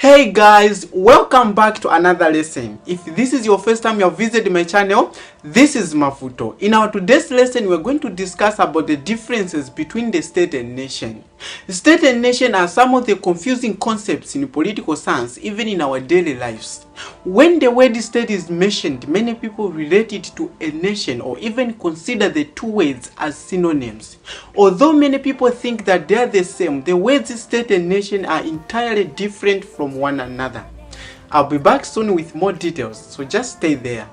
Hey guys, welcome back to another lesson. If this is your first time you have visited my channel, this is Mafuto. In our today's lesson, we're going to discuss about the differences between the state and nation. State and nation are some of the confusing concepts in political science, even in our daily lives. When the word state is mentioned, many people relate it to a nation or even consider the two words as synonyms. Although many people think that they are the same, the words state and nation are entirely different from one another. I'll be back soon with more details, so just stay there.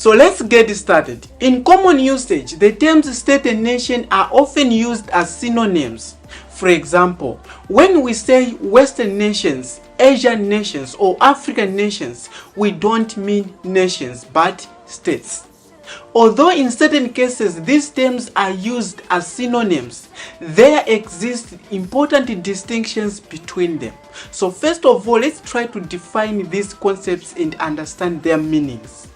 So let's get started. In common usage, the terms state and nation are often used as synonyms. For example, when we say Western nations, Asian nations, or African nations, we don't mean nations but states. Although in certain cases these terms are used as synonyms, there exist important distinctions between them. So first of all, let's try to define these concepts and understand their meanings.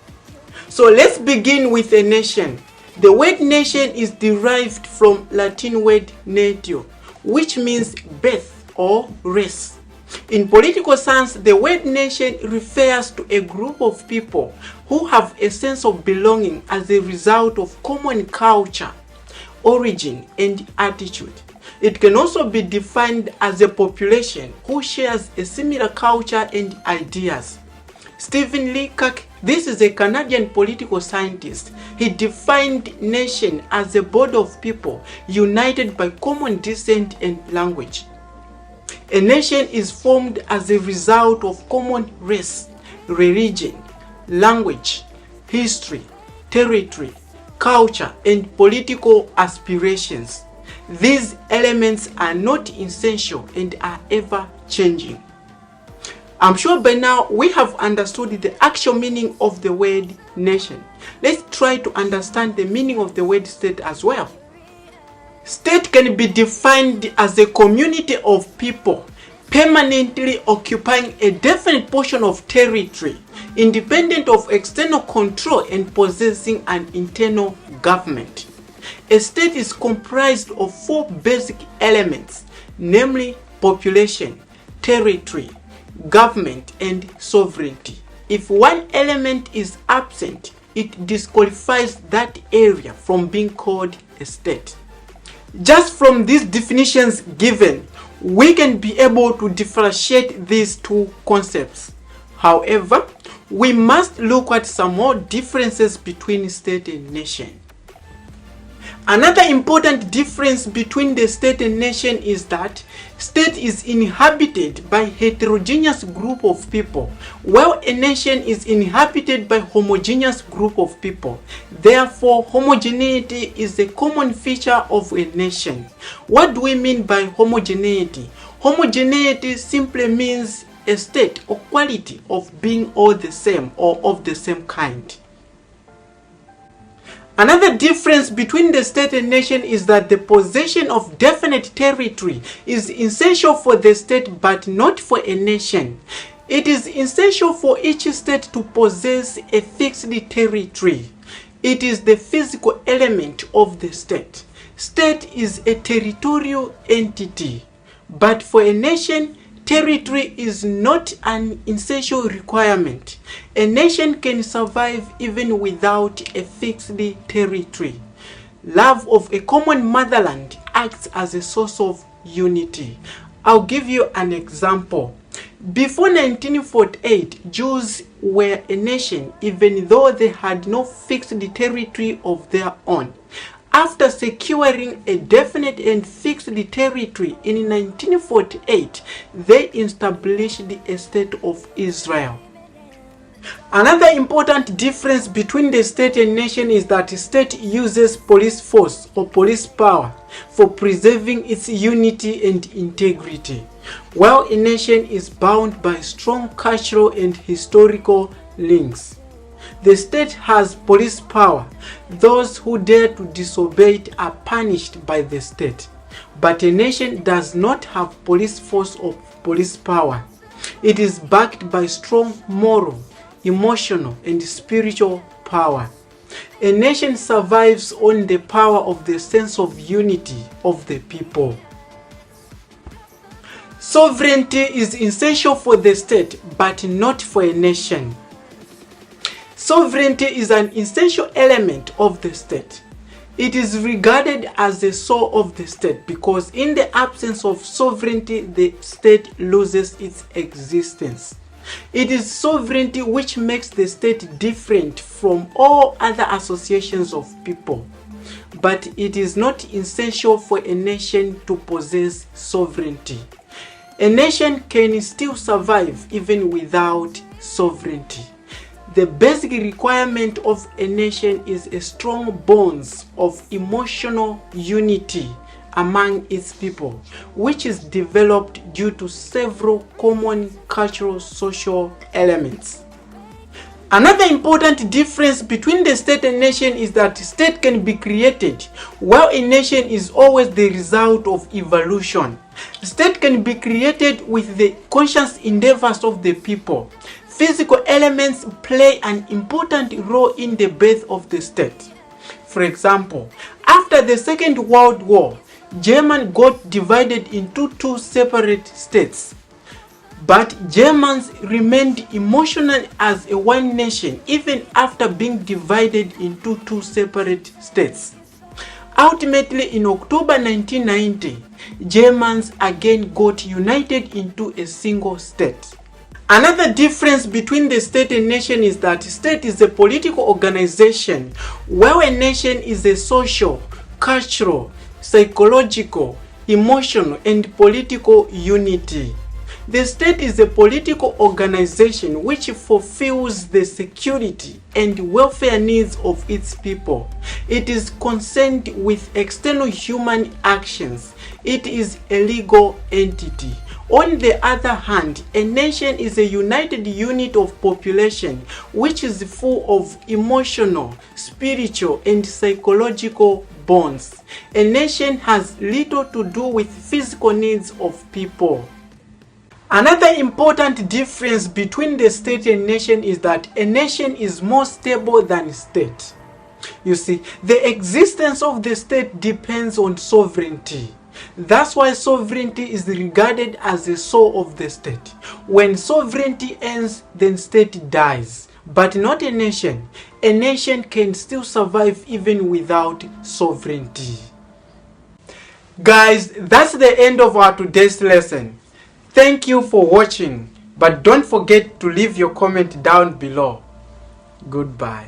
So let's begin with a nation. The word nation is derived from Latin word natio, which means birth or race. In political science, the word nation refers to a group of people who have a sense of belonging as a result of common culture, origin, and attitude. It can also be defined as a population who shares a similar culture and ideas. Stephen Leacock, this is a Canadian political scientist. He defined nation as a body of people united by common descent and language. A nation is formed as a result of common race, religion, language, history, territory, culture, and political aspirations. These elements are not essential and are ever changing. I'm sure by now we have understood the actual meaning of the word nation. Let's try to understand the meaning of the word state as well. State can be defined as a community of people permanently occupying a definite portion of territory, independent of external control and possessing an internal government. A state is comprised of four basic elements, namely population, territory, government, and sovereignty. If one element is absent, it disqualifies that area from being called a state. Just from these definitions given, we can be able to differentiate these two concepts. However, we must look at some more differences between state and nation. Another important difference between the state and nation is that state is inhabited by a heterogeneous group of people, while a nation is inhabited by a homogeneous group of people. Therefore, homogeneity is a common feature of a nation. What do we mean by homogeneity? Homogeneity simply means a state or quality of being all the same or of the same kind. Another difference between the state and nation is that the possession of definite territory is essential for the state but not for a nation. It is essential for each state to possess a fixed territory. It is the physical element of the state. State is a territorial entity, but for a nation, territory is not an essential requirement. A nation can survive even without a fixed territory. Love of a common motherland acts as a source of unity. I'll give you an example. Before 1948, Jews were a nation even though they had no fixed territory of their own. After securing a definite and fixed territory in 1948, they established the state of Israel. Another important difference between the state and nation is that the state uses police force or police power for preserving its unity and integrity, while a nation is bound by strong cultural and historical links. The state has police power. Those who dare to disobey it are punished by the state. But a nation does not have police force or police power. It is backed by strong moral, emotional, and spiritual power. A nation survives on the power of the sense of unity of the people. Sovereignty is essential for the state, but not for a nation. Sovereignty is an essential element of the state. It is regarded as the soul of the state because in the absence of sovereignty, the state loses its existence. It is sovereignty which makes the state different from all other associations of people. But it is not essential for a nation to possess sovereignty. A nation can still survive even without sovereignty. The basic requirement of a nation is a strong bonds of emotional unity among its people, which is developed due to several common cultural social elements. Another important difference between the state and nation is that state can be created, while a nation is always the result of evolution. State can be created with the conscious endeavors of the people. Physical elements play an important role in the birth of the state. For example, after the Second World War, Germany got divided into two separate states. But Germans remained emotional as a one nation even after being divided into two separate states. Ultimately, in October 1990, Germans again got united into a single state. Another difference between the state and nation is that state is a political organization, while a nation is a social, cultural, psychological, emotional, and political unity. The state is a political organization which fulfills the security and welfare needs of its people. It is concerned with external human actions. It is a legal entity. On the other hand, a nation is a united unit of population which is full of emotional, spiritual, and psychological bonds. A nation has little to do with physical needs of people. Another important difference between the state and nation is that a nation is more stable than state. You see, the existence of the state depends on sovereignty. That's why sovereignty is regarded as the soul of the state. When sovereignty ends, then state dies. But not a nation. A nation can still survive even without sovereignty. Guys, that's the end of our today's lesson. Thank you for watching, but don't forget to leave your comment down below. Goodbye.